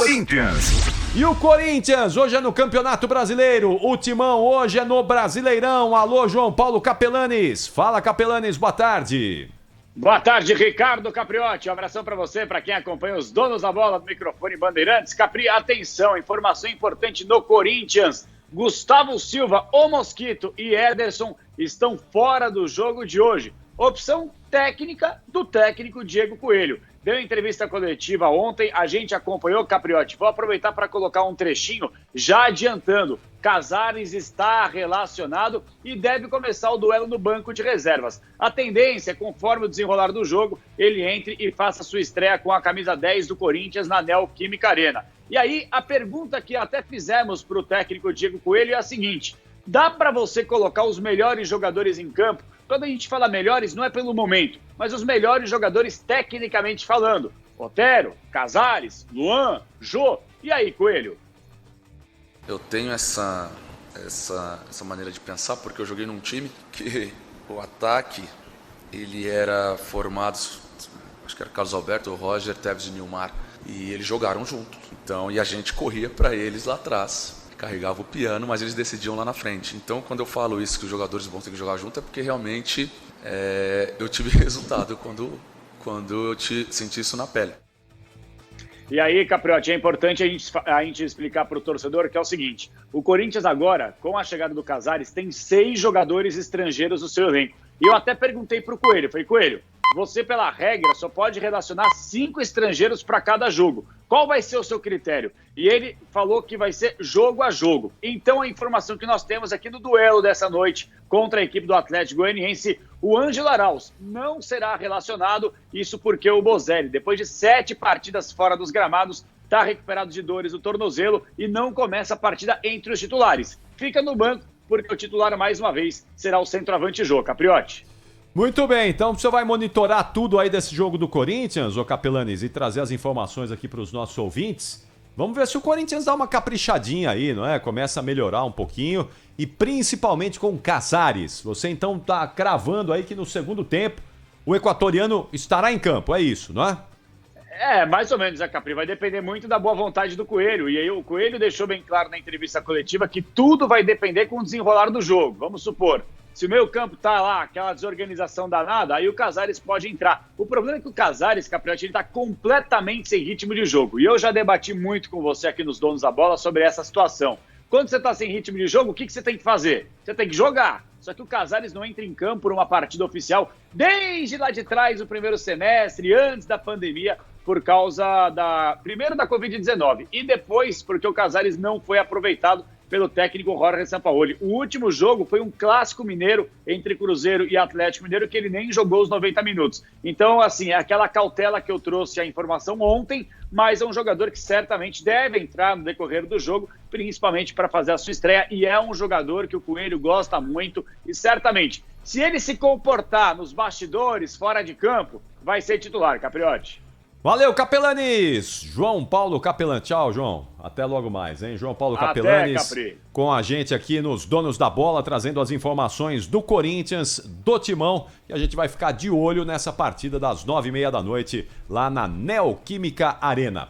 Corinthians. E o Corinthians, hoje é no Campeonato Brasileiro, o Timão hoje é no Brasileirão. Alô, João Paulo Capelanes. Fala, Capelanes, boa tarde. Boa tarde, Ricardo Capriotti. Um abração para você, para quem acompanha os donos da bola do microfone Bandeirantes. Capri, atenção, informação importante no Corinthians. Gustavo Silva, o Mosquito e Ederson estão fora do jogo de hoje. Opção técnica do técnico Diego Coelho. Deu entrevista coletiva ontem, a gente acompanhou, Capriotti. Vou aproveitar para colocar um trechinho, já adiantando. Casares está relacionado e deve começar o duelo no banco de reservas. A tendência, conforme o desenrolar do jogo, ele entre e faça sua estreia com a camisa 10 do Corinthians na Neoquímica Arena. E aí, a pergunta que até fizemos para o técnico Diego Coelho é a seguinte: dá para você colocar os melhores jogadores em campo? Quando a gente fala melhores, não é pelo momento, mas os melhores jogadores tecnicamente falando. Otero, Casares, Luan, Jô. E aí, Coelho? Eu tenho essa maneira de pensar porque eu joguei num time que o ataque ele era formado, acho que era Carlos Alberto, Roger, Tevez e Nilmar, e eles jogaram juntos. Então, e a gente corria para eles lá atrás. Carregava o piano, mas eles decidiam lá na frente. Então, quando eu falo isso, que os jogadores vão ter que jogar junto, é porque realmente eu tive resultado quando eu senti isso na pele. E aí, Capriotti, é importante a gente explicar para o torcedor que é o seguinte: o Corinthians agora, com a chegada do Casares, tem 6 jogadores estrangeiros no seu elenco. E eu até perguntei para o Coelho, falei, Coelho, você pela regra só pode relacionar 5 estrangeiros para cada jogo. Qual vai ser o seu critério? E ele falou que vai ser jogo a jogo. Então a informação que nós temos aqui no duelo dessa noite contra a equipe do Atlético Goianiense, o Ângelo Arauz não será relacionado, isso porque o Bozelli, depois de 7 partidas fora dos gramados, está recuperado de dores do tornozelo e não começa a partida entre os titulares. Fica no banco porque o titular mais uma vez será o centroavante Jô. Capriotti. Muito bem, então você vai monitorar tudo aí desse jogo do Corinthians, ô Capelanes, e trazer as informações aqui para os nossos ouvintes. Vamos ver se o Corinthians dá uma caprichadinha aí, não é? Começa a melhorar um pouquinho, e principalmente com o Casares. Você então tá cravando aí que no segundo tempo o equatoriano estará em campo, é isso, não é? É, mais ou menos, Capri. Vai depender muito da boa vontade do Coelho. E aí o Coelho deixou bem claro na entrevista coletiva que tudo vai depender com o desenrolar do jogo. Vamos supor, se o meio campo tá lá, aquela desorganização danada, aí o Casares pode entrar. O problema é que o Casares, Capriotti, ele tá completamente sem ritmo de jogo. E eu já debati muito com você aqui nos Donos da Bola sobre essa situação. Quando você tá sem ritmo de jogo, o que você tem que fazer? Você tem que jogar. Só que o Casares não entra em campo por uma partida oficial desde lá de trás, o primeiro semestre, antes da pandemia, por causa primeiro da Covid-19 e depois porque o Casares não foi aproveitado pelo técnico Jorge Sampaoli. O último jogo foi um clássico mineiro entre Cruzeiro e Atlético Mineiro que ele nem jogou os 90 minutos. Então, assim, é aquela cautela que eu trouxe a informação ontem, mas é um jogador que certamente deve entrar no decorrer do jogo, principalmente para fazer a sua estreia, e é um jogador que o Coelho gosta muito e certamente, se ele se comportar nos bastidores, fora de campo, vai ser titular, Capriotti. Valeu, Capelanes! João Paulo Capelan. Tchau, João. Até logo mais, hein? João Paulo Capelanes com a gente aqui nos Donos da Bola, trazendo as informações do Corinthians, do Timão, que a gente vai ficar de olho nessa partida das 9h30 da noite lá na Neoquímica Arena.